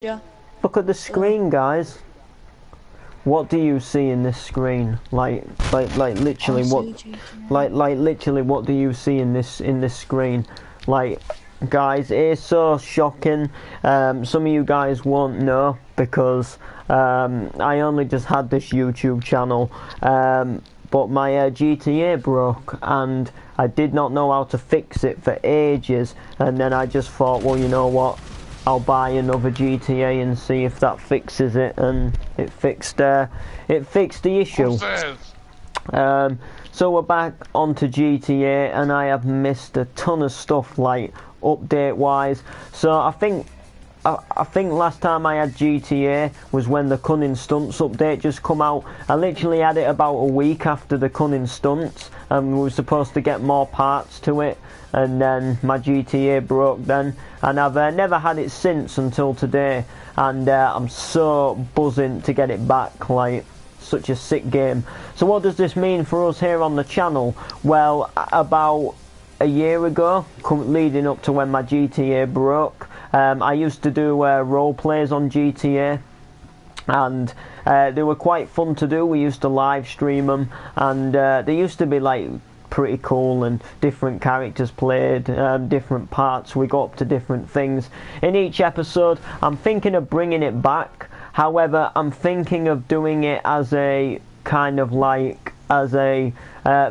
Yeah. Look at the screen, guys. What do you see in this screen? Like literally what? Literally, what do you see in this screen? Like, guys, it's so shocking. Some of you guys won't know because I only just had this YouTube channel. But my GTA broke and I did not know how to fix it for ages, and then I just thought, well, you know what, I'll buy another GTA and see if that fixes it, and it fixed the issue. So we're back onto GTA, and I have missed a ton of stuff, like update wise. So I think last time I had GTA was when the Cunning Stunts update just come out. I literally had it about a week after the Cunning Stunts, and we were supposed to get more parts to it, and then my GTA broke then, and I've never had it since until today, and I'm so buzzing to get it back. Like, such a sick game. So what does this mean for us here on the channel? Well, about a year ago, leading up to when my GTA broke, I used to do role plays on GTA, and they were quite fun to do. We used to live stream them, and they used to be like pretty cool, and different characters played, different parts. We got up to different things in each episode. I'm thinking of bringing it back. However, I'm thinking of doing it as a kind of like as a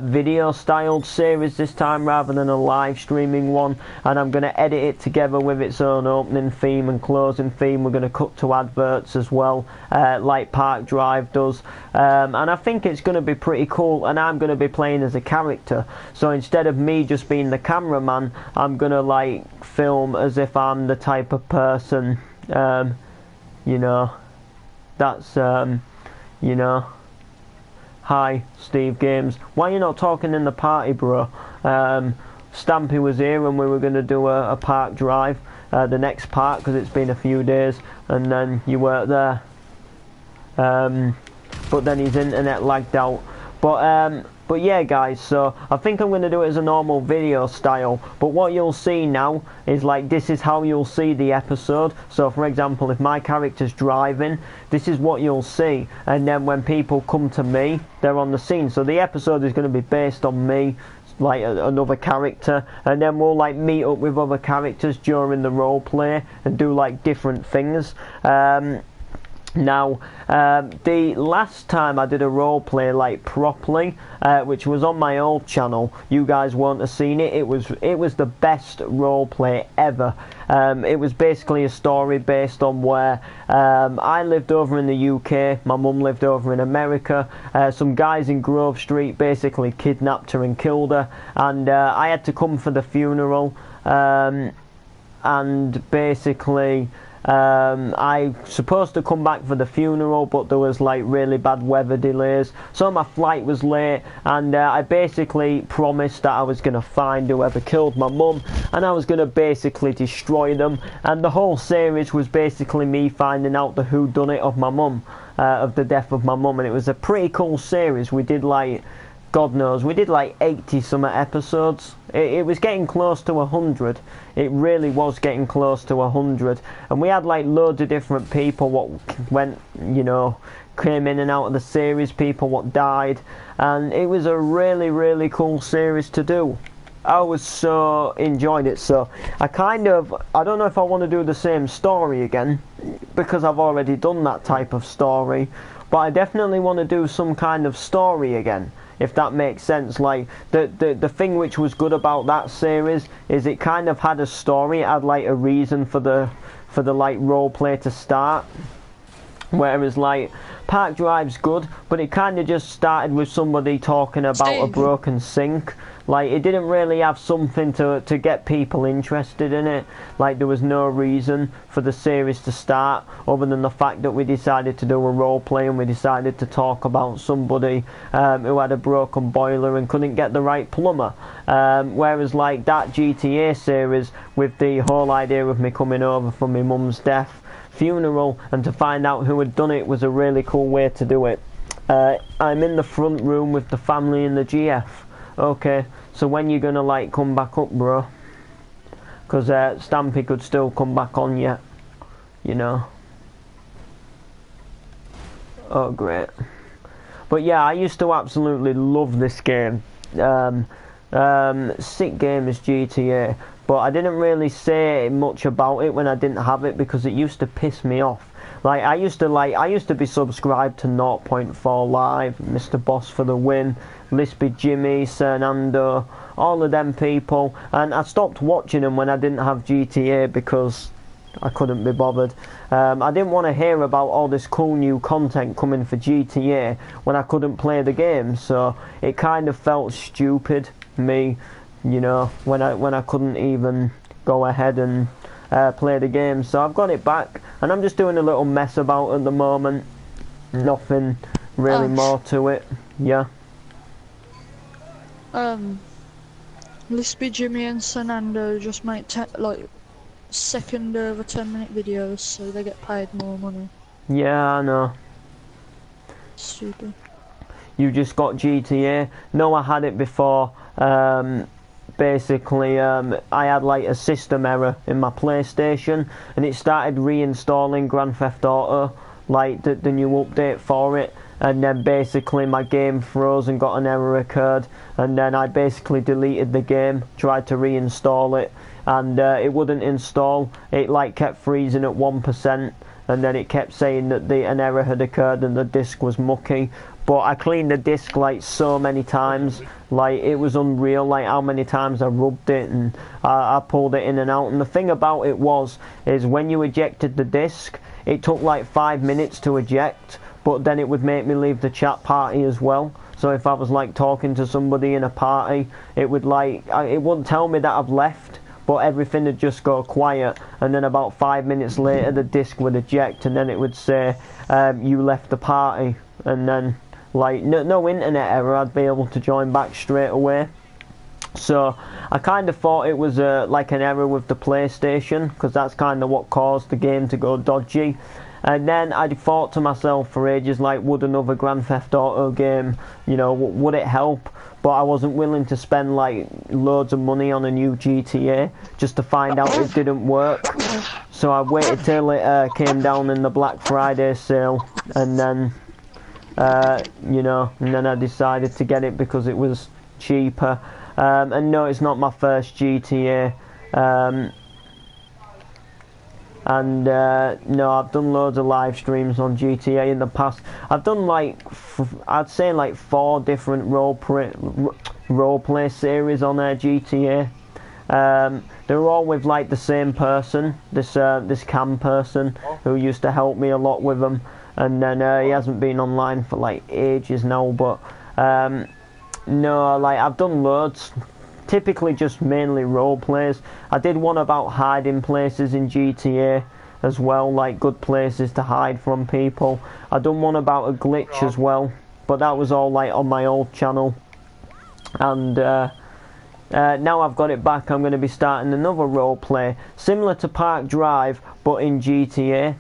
video styled series this time rather than a live streaming one, and I'm going to edit it together with its own opening theme and closing theme. We're going to cut to adverts as well, like Park Drive does, and I think it's going to be pretty cool, and I'm going to be playing as a character. So instead of me just being the cameraman, I'm going to like film as if I'm the type of person, you know, that's you know. Hi, Steve Games. Why are you not talking in the party, bro? Stampy was here and we were going to do a Park Drive, the next part, because it's been a few days, and then you weren't there. But then his internet lagged out. But yeah, guys, so I think I'm going to do it as a normal video style, but what you'll see now is like, this is how you'll see the episode. So for example, if my character's driving, this is what you'll see, and then when people come to me, they're on the scene. So the episode is going to be based on me, like another character, and then we'll like meet up with other characters during the role play and do like different things. Now, the last time I did a role play like properly, which was on my old channel, you guys won't have seen it. It was the best role play ever. It was basically a story based on where I lived over in the UK, my mum lived over in America. Some guys in Grove Street basically kidnapped her and killed her, and I had to come for the funeral, and basically I supposed to come back for the funeral, but there was like really bad weather delays, so my flight was late, and I basically promised that I was going to find whoever killed my mum, and I was going to basically destroy them, and the whole series was basically me finding out the whodunit of my mum, of the death of my mum, and it was a pretty cool series. We did like, God knows, we did like 80 something episodes. It was getting close to 100. It really was getting close to 100. And we had like loads of different people what went, you know, came in and out of the series, people what died. And it was a really, really cool series to do. I was so enjoyed it. So I don't know if I want to do the same story again, because I've already done that type of story. But I definitely want to do some kind of story again, if that makes sense. Like the thing which was good about that series is it kind of had a story. It had like a reason for the like role play to start, whereas like Park Drive's good, but it kind of just started with somebody talking about a broken sink. Like, it didn't really have something to get people interested in it. Like, there was no reason for the series to start other than the fact that we decided to do a role play, and we decided to talk about somebody who had a broken boiler and couldn't get the right plumber. Whereas like that GTA series, with the whole idea of me coming over for my mum's death, funeral, and to find out who had done it, was a really cool way to do it. I'm in the front room with the family and the GF. Okay, so when you gonna like come back up, bro? Because Stampy could still come back on yet, you know. Oh, great. But yeah, I used to absolutely love this game. Sick game is GTA, but I didn't really say much about it when I didn't have it because it used to piss me off. I used to be subscribed to 0 Point 4 Live, Mr. Boss for the Win, Lispy Jimmy, Cernando, all of them people, and I stopped watching them when I didn't have GTA because I couldn't be bothered. I didn't want to hear about all this cool new content coming for GTA when I couldn't play the game, so it kind of felt stupid, me, you know, when I couldn't even go ahead and play the game. So I've got it back, and I'm just doing a little mess about at the moment. Nothing really more to it. Yeah. Lispy Jimmy and Cernando just make like second over 10-minute videos, so they get paid more money. Yeah, I know. Stupid. You just got GTA. No, I had it before. Basically, I had like a system error in my PlayStation, and it started reinstalling Grand Theft Auto, like the new update for it. And then basically my game froze and got an error occurred, and then I basically deleted the game, tried to reinstall it, and it wouldn't install. It like kept freezing at 1%, and then it kept saying that an error had occurred and the disc was mucky. But I cleaned the disc like so many times, like it was unreal, like how many times I rubbed it and I pulled it in and out. And the thing about it is when you ejected the disc, it took like 5 minutes to eject, but then it would make me leave the chat party as well. So if I was like talking to somebody in a party, it would it wouldn't tell me that I've left, but everything would just go quiet, and then about 5 minutes later the disc would eject, and then it would say you left the party, and then like no internet error, I'd be able to join back straight away. So I kind of thought it was like an error with the PlayStation, because that's kind of what caused the game to go dodgy. And then I thought to myself for ages, like, would another Grand Theft Auto game, you know, would it help? But I wasn't willing to spend like loads of money on a new GTA just to find out it didn't work. So I waited till it came down in the Black Friday sale, and then you know, and then I decided to get it because it was cheaper. And no, it's not my first GTA. And no, I've done loads of live streams on GTA in the past. I've done like I'd say like 4 different role play series on GTA. They're all with like the same person, this Cam person who used to help me a lot with them. And then he hasn't been online for like ages now. But no, like I've done loads. Typically just mainly role plays. I did one about hiding places in GTA as well, like good places to hide from people. I done one about a glitch as well, but that was all like on my old channel. And now I've got it back, I'm going to be starting another role play similar to Park Drive but in GTA.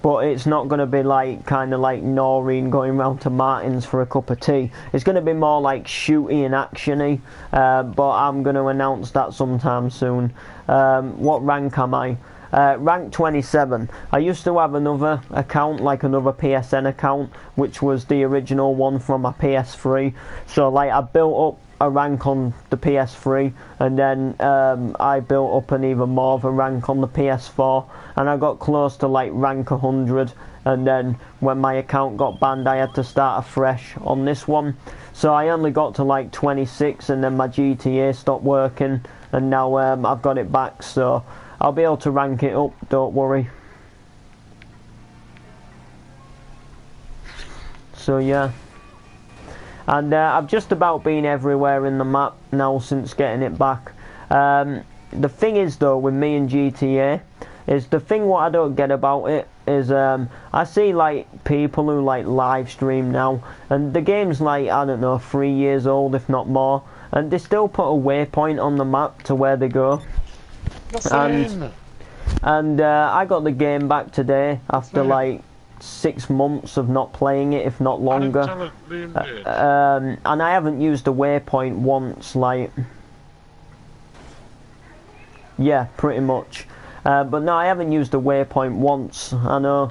But it's not going to be like kind of like Noreen going round to Martin's for a cup of tea. It's going to be more like shooty and actiony, but I'm going to announce that sometime soon. What rank am I? Rank 27. I used to have another account, like another PSN account, which was the original one from my PS3. So like I built up a rank on the PS3, and then I built up an even more of a rank on the PS4, and I got close to like rank 100, and then when my account got banned I had to start afresh on this one. So I only got to like 26, and then my GTA stopped working, and now I've got it back, so I'll be able to rank it up, don't worry. So yeah. And I've just about been everywhere in the map now since getting it back. The thing is though with me and GTA is the thing what I don't get about it is I see like people who like live stream now, and the game's like, I don't know, 3 years old if not more, and they still put a waypoint on the map to where they go. And I got the game back today after like 6 months of not playing it, if not longer. And I haven't used a waypoint once, like, yeah, pretty much. But no, I haven't used a waypoint once. I know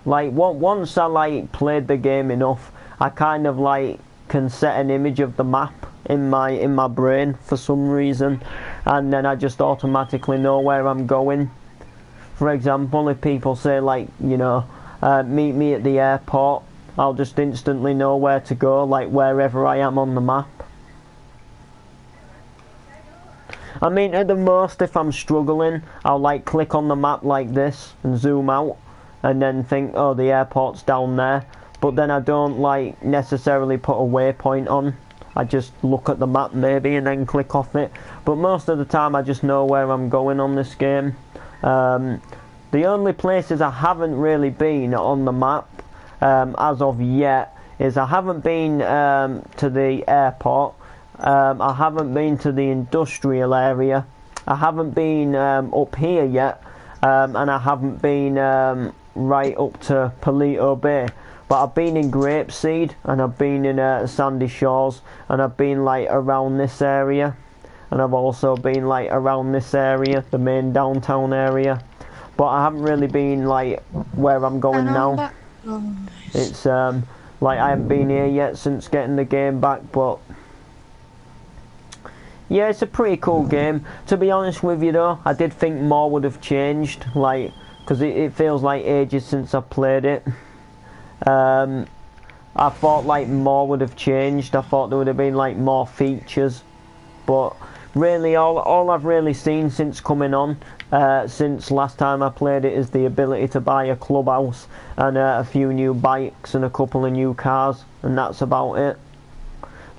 Like once I like played the game enough, I kind of like can set an image of the map in my brain for some reason, and then I just automatically know where I'm going. For example, if people say like, you know, meet me at the airport, I'll just instantly know where to go, like wherever I am on the map. I mean, at the most, if I'm struggling, I'll like click on the map like this and zoom out, and then think, oh, the airport's down there. But then I don't like necessarily put a waypoint on. I just look at the map maybe and then click off it. But most of the time, I just know where I'm going on this game. The only places I haven't really been on the map as of yet is I haven't been to the airport. I haven't been to the industrial area. I haven't been up here yet, and I haven't been right up to Palito Bay. But I've been in Grapeseed, and I've been in Sandy Shores, and I've been like around this area, and I've also been like around this area, the main downtown area. But I haven't really been like where I'm going now. It's like I haven't been here yet since getting the game back, but yeah, it's a pretty cool game. To be honest with you though, I did think more would have changed, like, because it feels like ages since I played it. I thought like more would have changed. I thought there would have been like more features, but really all I've really seen since coming on, since last time I played it, is the ability to buy a clubhouse and a few new bikes and a couple of new cars, and that's about it.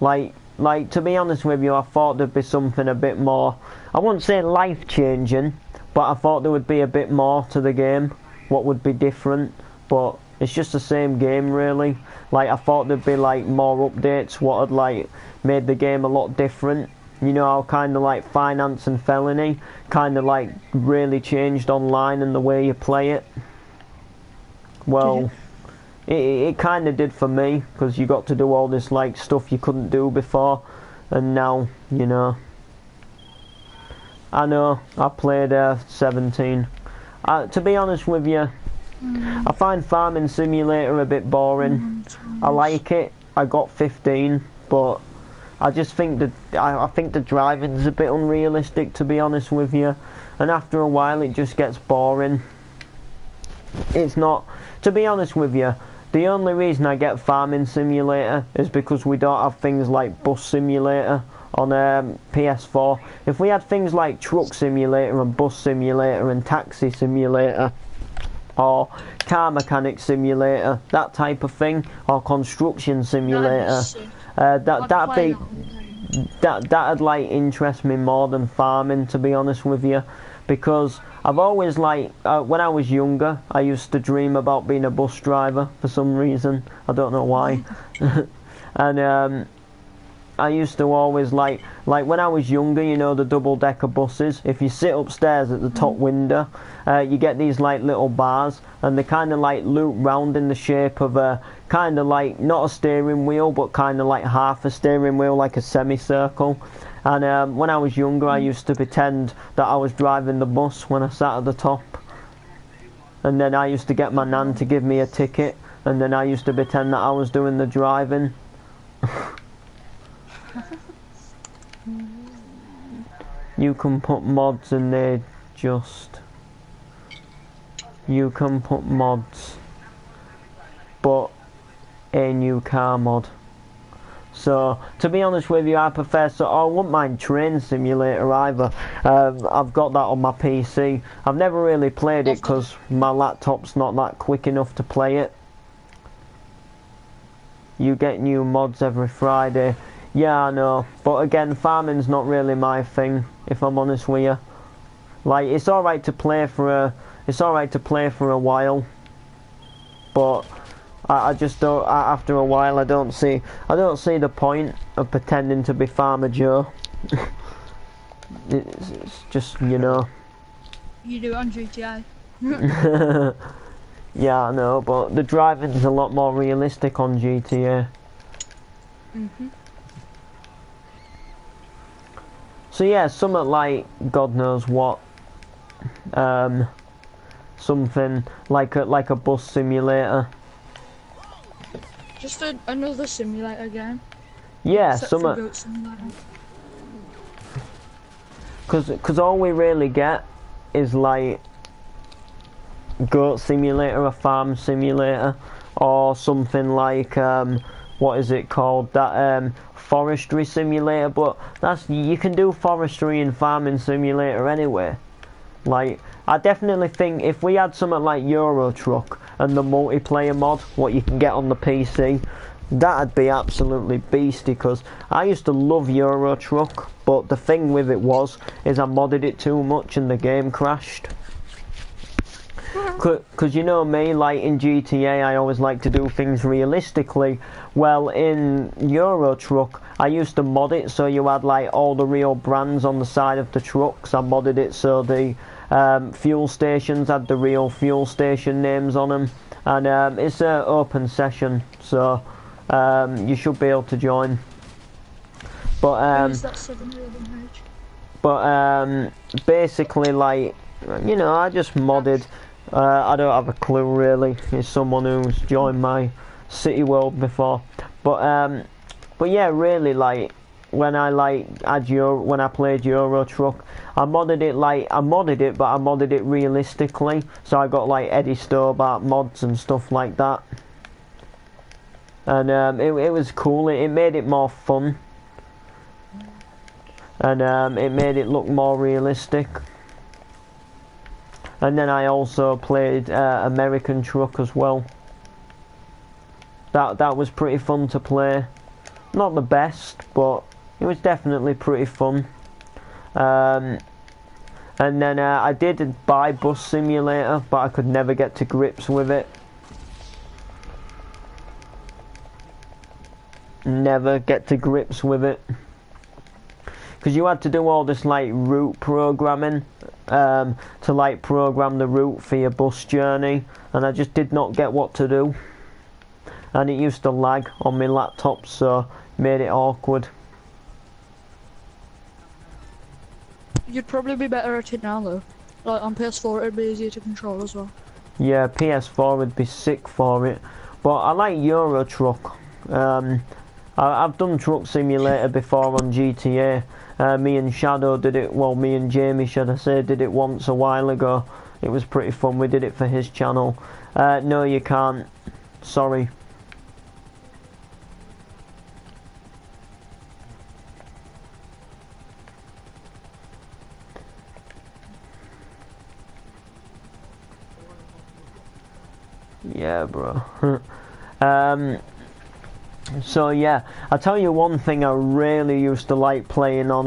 Like to be honest with you, I thought there'd be something a bit more, I wouldn't say life changing, but I thought there would be a bit more to the game, what would be different, but it's just the same game really. Like I thought there'd be like more updates, what had like made the game a lot different. You know how kind of like finance and felony kind of like really changed online and the way you play it. Well, it kind of did for me, because you got to do all this like stuff you couldn't do before, and now, you know. I know, I played 17. To be honest with you, I find Farming Simulator a bit boring. I like it. I got 15, but I just think that I think the driving's a bit unrealistic, to be honest with you. And after a while, it just gets boring. It's not. To be honest with you, the only reason I get Farming Simulator is because we don't have things like Bus Simulator on PS4. If we had things like Truck Simulator and Bus Simulator and Taxi Simulator, or Car Mechanic Simulator, that type of thing, or Construction Simulator, that'd like interest me more than farming, to be honest with you, because I've always like when I was younger, I used to dream about being a bus driver for some reason. I don't know why. And I used to always like when I was younger, you know, the double-decker buses, if you sit upstairs at the top window, you get these like little bars, and they kind of like loop round in the shape of a kind of like, not a steering wheel, but kind of like half a steering wheel, like a semicircle. And when I was younger, I used to pretend that I was driving the bus when I sat at the top, and then I used to get my nan to give me a ticket, and then I used to pretend that I was doing the driving. You can put mods and they just... You can put mods, but a new car mod. So, to be honest with you, I prefer... So, I wouldn't mind Train Simulator either. I've got that on my PC. I've never really played it because my laptop's not that quick enough to play it. You get new mods every Friday. Yeah, I know, but again, farming's not really my thing, if I'm honest with you. Like, it's alright to play for a while, but I just don't. After a while, I don't see the point of pretending to be Farmer Joe. It's just, you know. You do it on GTA. Yeah, I know, but the driving's a lot more realistic on GTA. So yeah, something like God knows what. Something something like a bus simulator. Just another simulator game. Yeah, Except some. for Goat Simulator. Cause all we really get is like Goat Simulator, a farm simulator, or something like what is it called? That forestry simulator. But you can do forestry and farming simulator anyway. Like, I definitely think if we had something like Euro Truck and the multiplayer mod, what you can get on the PC, that'd be absolutely beastie, because I used to love Euro Truck, but the thing with it is I modded it too much and the game crashed. Because you know me, like in GTA I always like to do things realistically. Well, in Euro Truck I used to mod it so you had like all the real brands on the side of the trucks. I modded it so the fuel stations had the real fuel station names on them, and it's an open session, so you should be able to join. But basically, like, you know, I just modded. I don't have a clue really. It's someone who's joined my City World before, but yeah, really, like when I when I played Euro Truck, I modded it, but I modded it realistically. So I got like Eddie Stobart mods and stuff like that, and it was cool. It made it more fun, and it made it look more realistic. And then I also played American Truck as well. That was pretty fun to play. Not the best, but it was definitely pretty fun. And then I did buy Bus Simulator, but I could never get to grips with it. Never get to grips with it. Because you had to do all this like route programming to like program the route for your bus journey, and I just did not get what to do, and it used to lag on my laptop, so it made it awkward. You'd probably be better at it now though. Like on PS4 it'd be easier to control as well. Yeah, PS4 would be sick for it, but I like Euro Truck. I've done Truck Simulator before on GTA. Me and Shadow did it, well, me and Jamie, should I say, did it once a while ago. It was pretty fun. We did it for his channel. No, you can't. Sorry. Yeah, bro. So yeah, I'll tell you one thing I really used to like playing on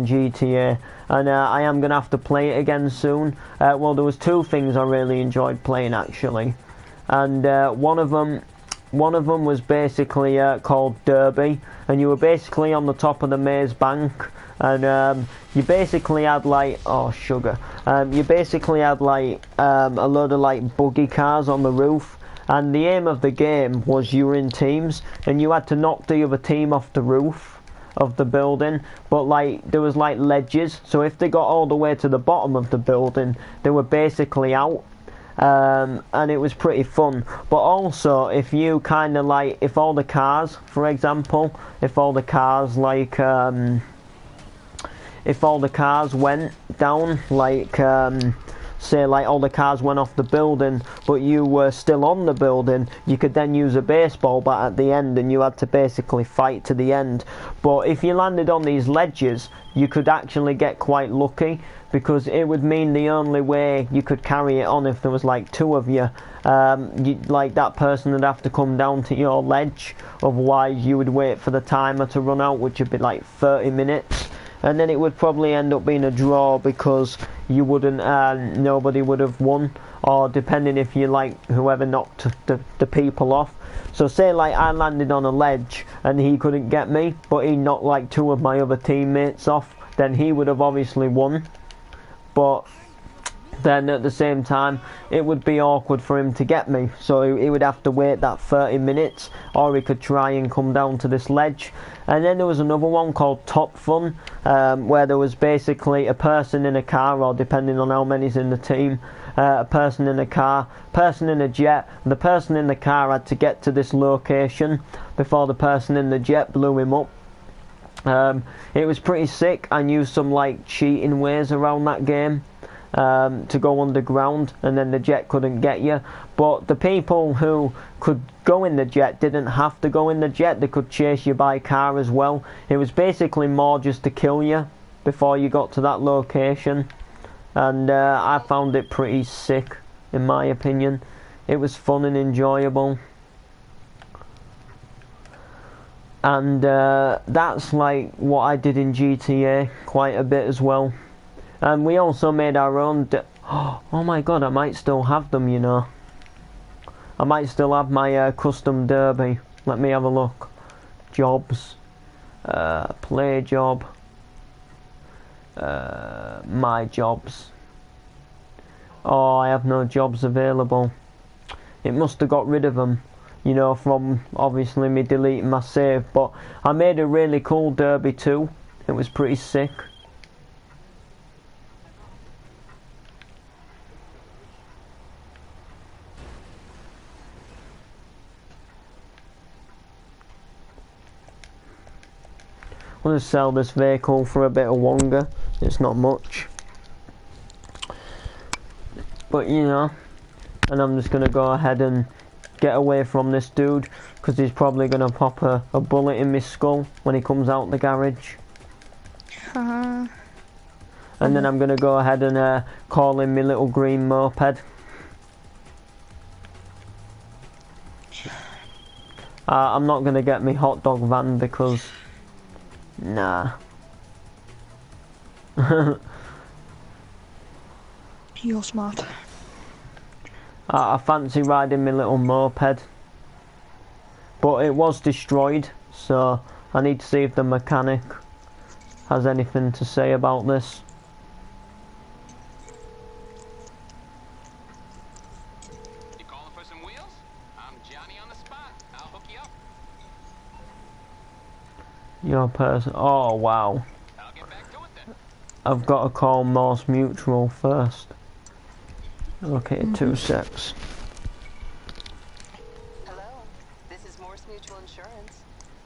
GTA, and I am gonna have to play it again soon. Well, there was two things I really enjoyed playing actually, and one of them was basically called Derby, and you were basically on the top of the maze bank, and you basically had like you basically had like a load of like buggy cars on the roof. And the aim of the game was you were in teams and you had to knock the other team off the roof of the building, but like there was like ledges, so if they got all the way to the bottom of the building they were basically out, and it was pretty fun. But also if you kind of like, if all the cars, for example, if all the cars like if all the cars went down, like say like all the cars went off the building but you were still on the building, you could then use a baseball bat at the end and you had to basically fight to the end. But if you landed on these ledges you could actually get quite lucky, because it would mean the only way you could carry it on, if there was like two of you, like that person would have to come down to your ledge, otherwise you would wait for the timer to run out, which would be like 30 minutes. And then it would probably end up being a draw, because you wouldn't, nobody would have won, or depending if you like whoever knocked the people off. So say like I landed on a ledge and he couldn't get me, but he knocked like two of my other teammates off, then he would have obviously won. But then at the same time it would be awkward for him to get me, so he would have to wait that 30 minutes, or he could try and come down to this ledge. And then there was another one called Top Fun, where there was basically a person in a car, or depending on how many's in the team, a person in a car, person in a jet. The person in the car had to get to this location before the person in the jet blew him up. It was pretty sick. I knew some like cheating ways around that game to go underground, and then the jet couldn't get you. But the people who could go in the jet didn't have to go in the jet. They could chase you by car as well. It was basically more just to kill you before you got to that location, and I found it pretty sick in my opinion. It was fun and enjoyable. And that's like what I did in GTA quite a bit as well. And we also made our own oh my god, I might still have them, you know. I might still have my custom derby. Let me have a look. Jobs. Play job. My jobs. Oh, I have no jobs available. It must have got rid of them, you know, from obviously me deleting my save. But I made a really cool derby too. It was pretty sick. I'm going to sell this vehicle for a bit of longer. It's not much, but you know, and I'm just going to go ahead and get away from this dude, because he's probably going to pop a bullet in my skull when he comes out the garage. And then I'm going to go ahead and call in my little green moped. I'm not going to get me hot dog van because nah. You're smart. I fancy riding my little moped, but it was destroyed, so I need to see if the mechanic has anything to say about this. You calling for some wheels? I'm Johnny on the spot. I'll hook you up. Your person. Oh wow. I'll get back to it then. I've got to call Morse Mutual first. Okay, 2 secs. Hello, this is Morse Mutual Insurance.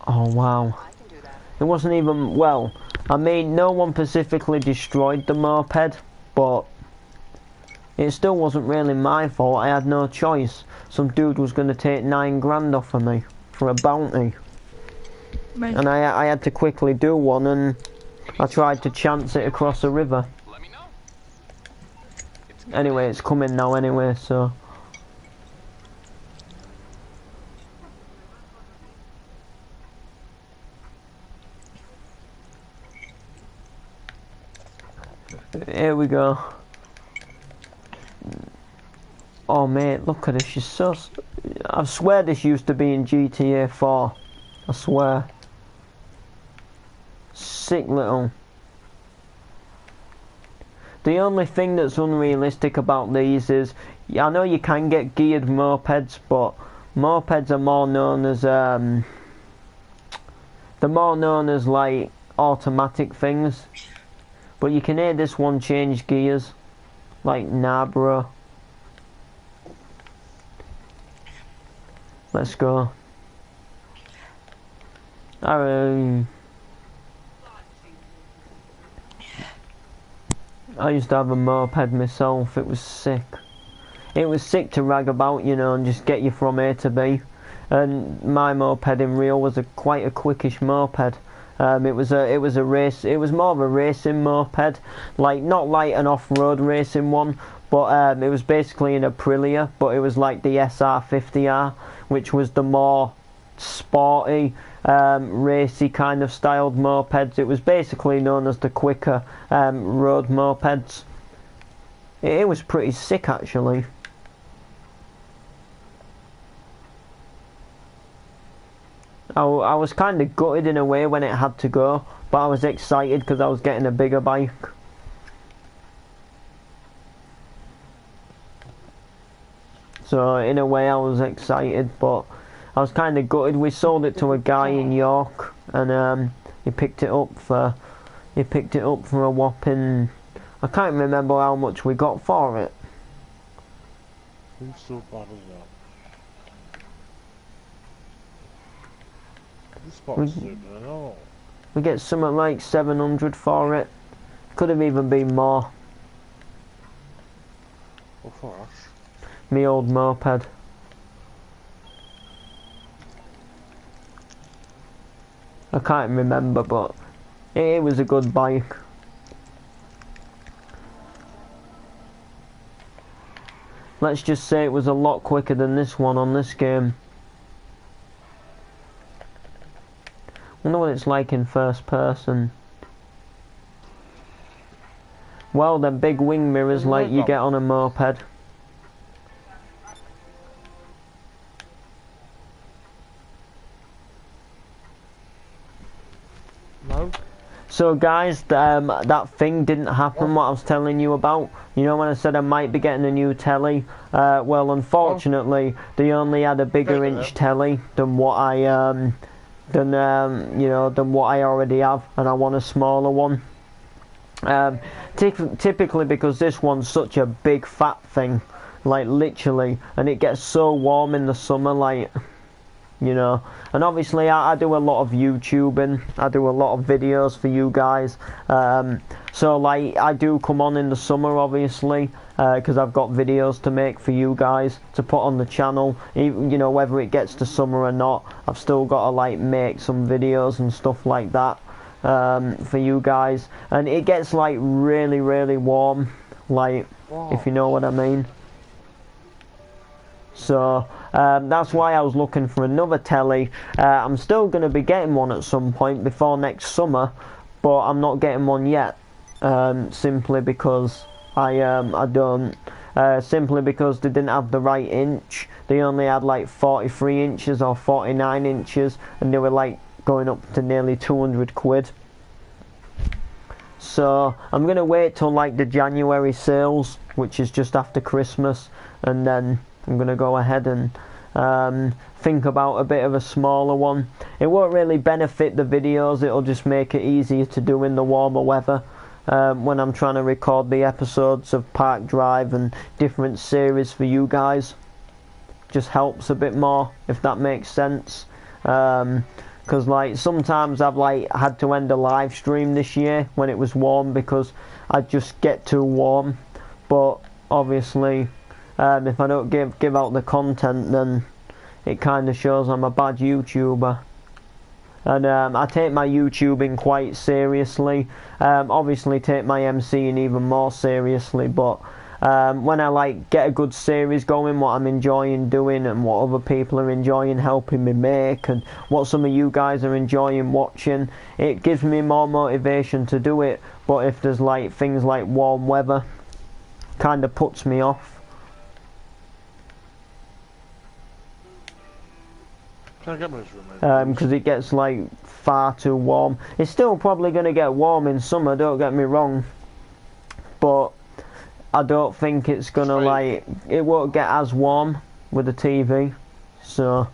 Oh wow. I can do that. It wasn't even, well, I mean, no one specifically destroyed the moped, but it still wasn't really my fault. I had no choice. Some dude was going to take 9 grand off of me for a bounty. Me. And I had to quickly do one, and I tried to chance it across a river. Let me know. Anyway, it's coming now anyway, so. Here we go. Oh mate, look at this, she's so... I swear this used to be in GTA 4. I swear. Sick little... The only thing that's unrealistic about these is, I know you can get geared mopeds, but mopeds are more known as, they're more known as like automatic things. But you can hear this one change gears, like nah bro. Let's go. I used to have a moped myself. It was sick. It was sick to rag about, you know, and just get you from A to B. And my moped in real was quite a quickish moped. It was a race. It was more of a racing moped, like not like an off-road racing one, but it was basically an Aprilia, but it was like the SR50R, which was the more sporty, racy kind of styled mopeds. It was basically known as the quicker road mopeds. It was pretty sick actually. I was kind of gutted in a way when it had to go, but I was excited because I was getting a bigger bike. So in a way I was excited, but I was kind of gutted. We sold it to a guy in York, and he picked it up for a whopping, I can't remember how much we got for it. Who's so bad as that? This spot's super and all. We get something like 700 for it. Could have even been more. What for us? Me old moped. I can't remember, but it was a good bike. Let's just say it was a lot quicker than this one on this game. Wonder what it's like in first person. Well, them big wing mirrors like you get on a moped. No? So guys, that thing didn't happen, what I was telling you about. You know when I said I might be getting a new telly? Well, unfortunately, they only had a bigger inch telly than what I than what I already have, and I want a smaller one. Typically because this one's such a big fat thing, like literally, and it gets so warm in the summer, like, you know. And obviously I do a lot of YouTubing, I do a lot of videos for you guys, so like I do come on in the summer obviously, because I've got videos to make for you guys to put on the channel. Even, you know, whether it gets to summer or not, I've still got to like make some videos and stuff like that for you guys. And it gets like really warm, like, if you know what I mean. So that's why I was looking for another telly. I'm still going to be getting one at some point before next summer, but I'm not getting one yet, simply because I don't. Simply because they didn't have the right inch. They only had like 43 inches or 49 inches, and they were like going up to nearly 200 quid. So I'm going to wait till like the January sales, which is just after Christmas, and then I'm going to go ahead and think about a bit of a smaller one. It won't really benefit the videos, it'll just make it easier to do in the warmer weather when I'm trying to record the episodes of Park Drive and different series for you guys. Just helps a bit more, if that makes sense. Because like sometimes I've like had to end a live stream this year when it was warm because I just get too warm. But obviously if I don't give out the content, then it kind of shows I'm a bad YouTuber. And I take my YouTubing quite seriously. Obviously take my MCing even more seriously, but when I like get a good series going, what I'm enjoying doing and what other people are enjoying helping me make, and what some of you guys are enjoying watching, it gives me more motivation to do it. But if there's like things like warm weather, kind of puts me off. Can I get my room? Because it gets like far too warm. It's still probably going to get warm in summer, don't get me wrong, but I don't think it's going to like, it won't get as warm with the TV, so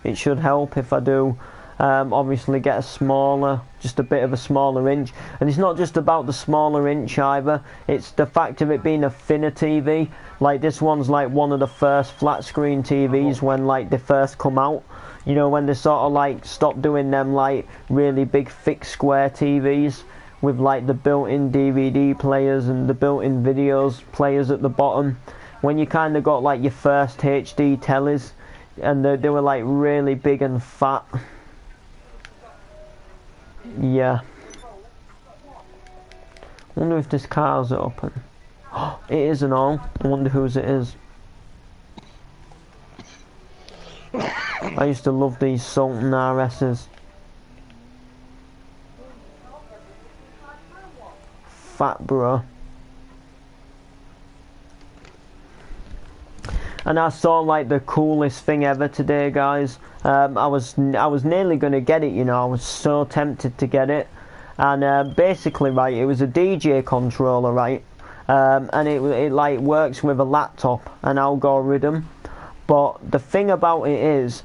it should help if I do obviously get a smaller, just a bit of a smaller inch. And it's not just about the smaller inch either, it's the fact of it being a thinner TV. Like this one's like one of the first flat screen TVs when like they first come out. You know, when they sort of like stopped doing them like really big thick square TVs with like the built-in DVD players and the built-in videos players at the bottom. When you kind of got like your first HD tellies, and they were like really big and fat. Yeah. I wonder if this car's open. It is and all. I wonder whose it is. I used to love these Sultan RS's. Fat bro. And I saw like the coolest thing ever today, guys. I was nearly gonna get it, you know. I was so tempted to get it, and basically, right, it was a DJ controller, right, and it like works with a laptop, an algorithm. But the thing about it is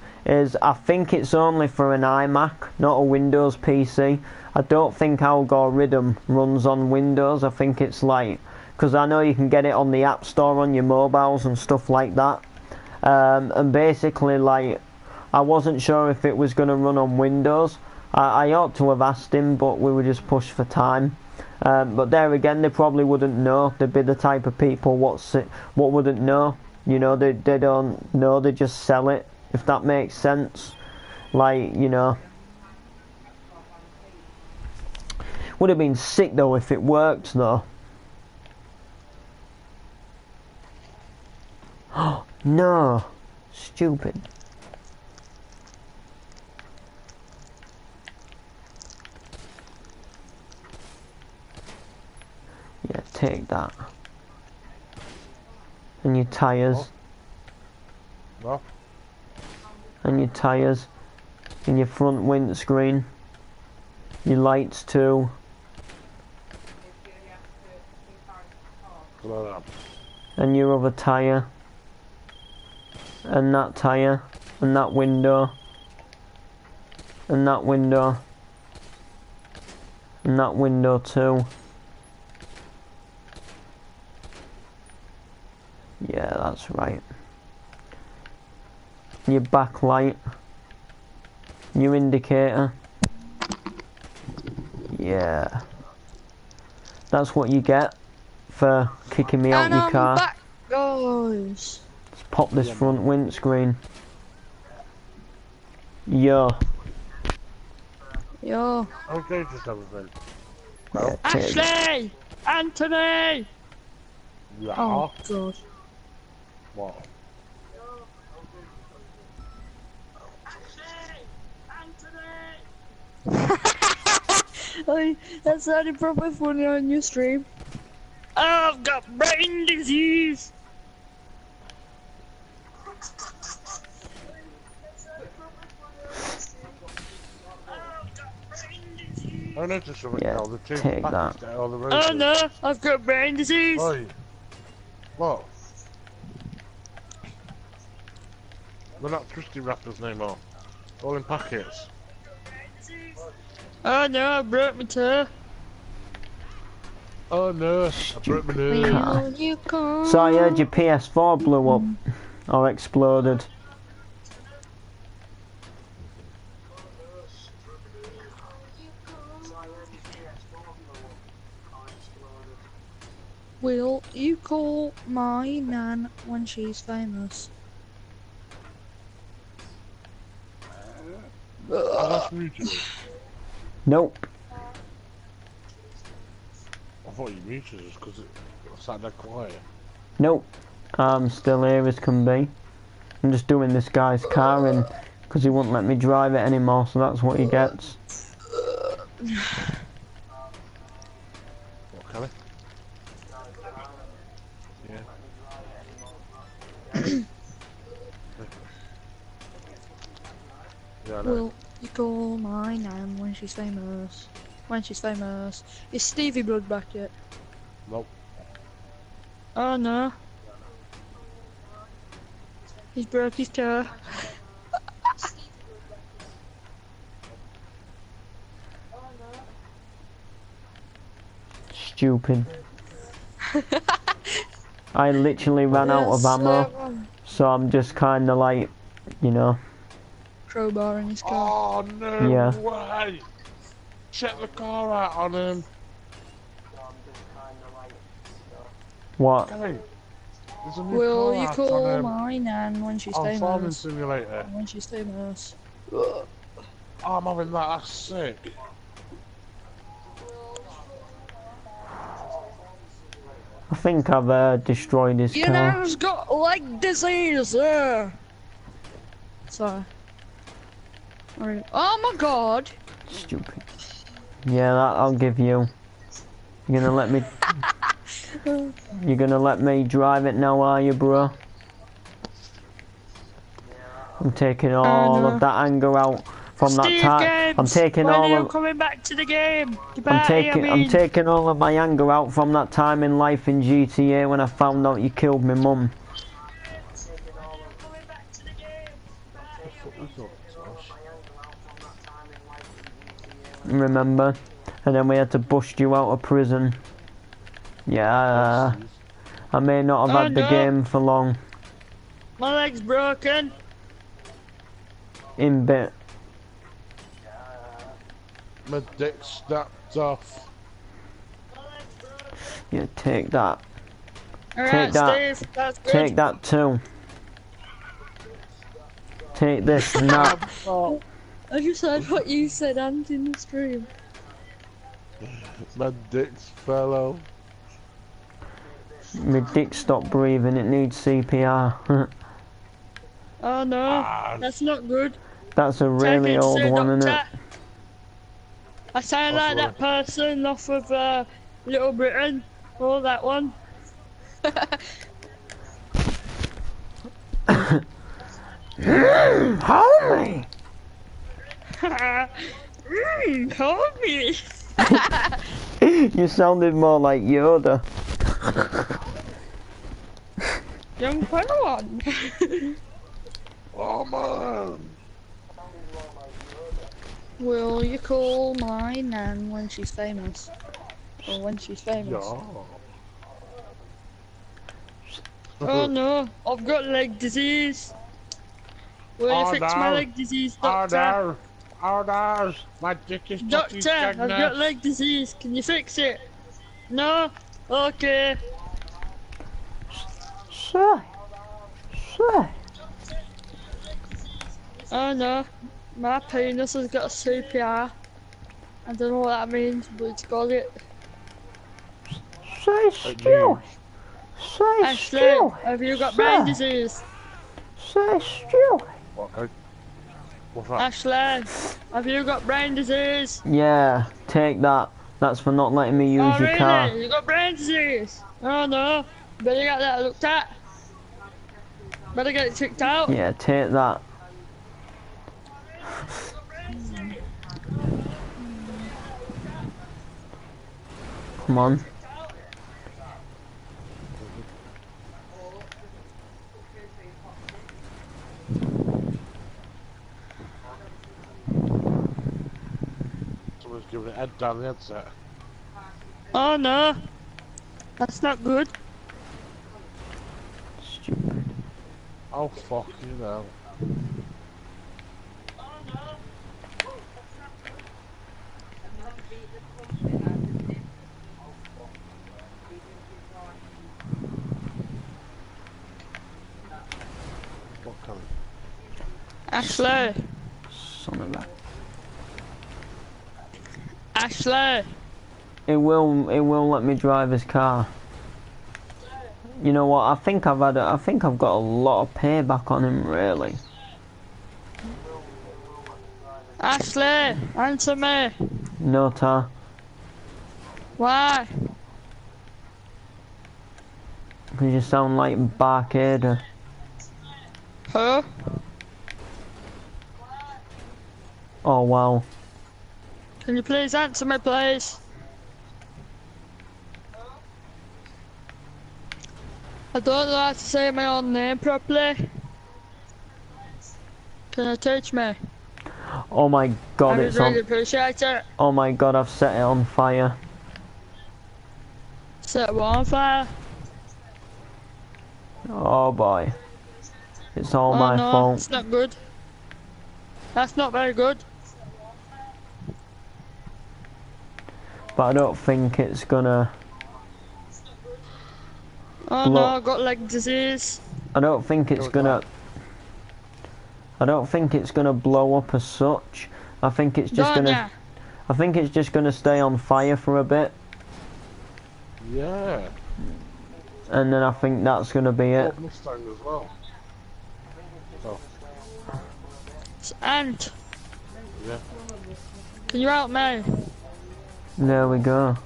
I think it's only for an iMac, not a Windows PC. I don't think algorithm runs on Windows. I think it's like because I know you can get it on the App Store on your mobiles and stuff like that. And basically, like, I wasn't sure if it was going to run on Windows. I ought to have asked him, but we were just pushed for time. But there again, they probably wouldn't know. They'd be the type of people what wouldn't know. You know, they don't know. They just sell it, if that makes sense. Like, you know. Would have been sick though if it worked though. Oh no, stupid. Yeah, take that. And your tyres. No. And your tyres. And your front windscreen. Your lights too. Like that. And your other tyre. And that tyre. And that window. And that window. And that window too. Yeah, that's right. Your backlight. Your indicator. Yeah. That's what you get for kicking me out And your I'm car. back, guys. Let's pop this front windscreen. Yo. Yo. Okay, just everything. Yeah, take that. Ashley! Anthony! Yeah. Oh, God. What? Hey, that sounded probably funny on your stream. I've got brain disease! I noticed something Yeah, now. The two take packets that. get all the Oh roses. no, I've got brain disease! Oi. What? They're not twisty wrappers anymore. All in packets. Oh no, I broke my toe. Oh no, I broke my nose. Car. Will you come? So I heard your PS4 blew up. Or exploded. Will you call my nan when she's famous? Oh, that's muted. Nope. I thought you muted us because it sat there quiet. Nope. I'm still here as can be. I'm just doing this guy's car in because he wouldn't let me drive it anymore, so that's what he gets. What, Kelly? Yeah, I know. Will you call my nan when she's famous? When she's famous. Is Stevie Blood back yet? Nope. Oh no. He's broke his toe. Stupid. I literally ran out of ammo, so I'm just kinda like, you know. Crowbar in his car. Oh no Yeah. way! Check the car out on him. What? Kelly, there's a new Will car you out call on my nan when she's on Farming famous? Simulator. When she's famous. Oh, I'm having that, that's sick. I think I've destroyed his Your car. nan's got leg disease! Sorry. Oh my god! Stupid. Yeah, that I'll give you. You're gonna let me... You're gonna let me drive it now, are you, bro? I'm taking all no. of that anger out from that time. I'm taking when all are you of... coming back to the game? I'm taking all of my anger out from that time in life in GTA when I found out you killed my mum. Remember? And then we had to bust you out of prison. Yeah, I may not have Oh, had the no. game for long. My leg's broken. In bit. My dick snapped off. Yeah, take that. Alright, that. Steve, that's good. Take that too. Take this now. Oh, I just heard what you said and in the stream. my dick's fell off. My dick stopped breathing, it needs CPR. Oh no, Ah, that's not good. That's a really Take it to old the one, isn't it? doctor. I sound like that person off of Little Britain. Oh, that one. Hold me! Hold me. You sounded more like Yoda. Young Padawan. oh man. Will you call my nan when she's famous? Or when she's famous? Yeah. Oh no, I've got leg disease. Will you Oh, fix no. my leg disease, Oh doctor? no. Oh no. My dick is fucking Doctor, I've got stagnant. leg disease. Can you fix it? No? Okay. Say. Oh no, my penis has got a CPR. I don't know what that means, but it's got it. Say Stewie. Say Ashley, Stewie. have you got brain Sir. disease? Say Stewie. What? What's that? Ashley, have you got brain disease? Yeah, take that. That's for not letting me use Oh your car. really? You got brain disease? Oh no, better get that looked at. Better get it checked out. Yeah, take that. Come on. Someone's giving it head down the headset. Oh no, that's not good. Stupid. Oh fuck you know. What kind of Ashley, Son of a. Ashley. It will let me drive his car. You know what? I think I've got a lot of payback on him, really. Ashley, answer me. No, tar. Why? Because you sound like Barcade. Huh? Oh wow. Can you please answer me, please? I don't know how to say my own name properly. Can you teach me? Oh my god, I it's would really on. appreciate it. Oh my god, I've set it on fire. Set what on fire? Oh boy. It's all Oh my no, fault. it's not good. That's not very good. But I don't think it's gonna. Oh no, I got leg disease. I don't think it's gonna. I don't think it's gonna blow up as such. I think it's just Don't gonna. ya? I think it's just gonna stay on fire for a bit, Yeah. and then I think that's gonna be it. Old Mustang as well. Oh, It's Ant. yeah. Can you help me? There we go.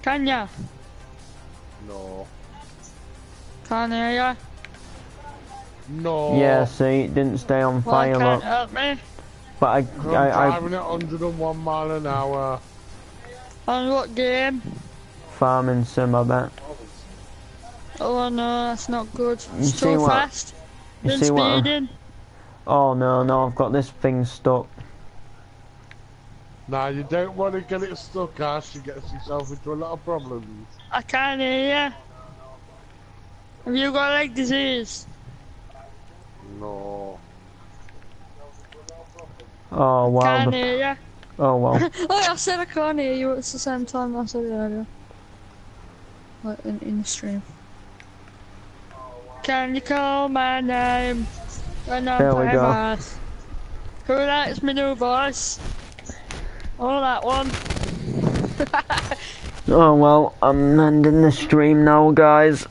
Can ya? No. Can't hear ya. No. Yeah, see, it didn't stay on Why fire, can't look. help me? But I'm I driving at 101 mile an hour. On what game? farming sim, I bet. Oh no, that's not good. You It's see too what- fast. You Been see what? speeding. Oh no, I've got this thing stuck. Now you don't want to get it stuck, Ash. You get yourself into a lot of problems. I can't hear you. Have you got leg disease? No. Oh wow. Can't hear you. Oh well. Oh, I said I can't hear you at the same time I said it earlier. Like in the stream. Can you call my name when I'm There we go. famous? Who likes my new voice? Oh, that one. Oh well, I'm ending the stream now, guys.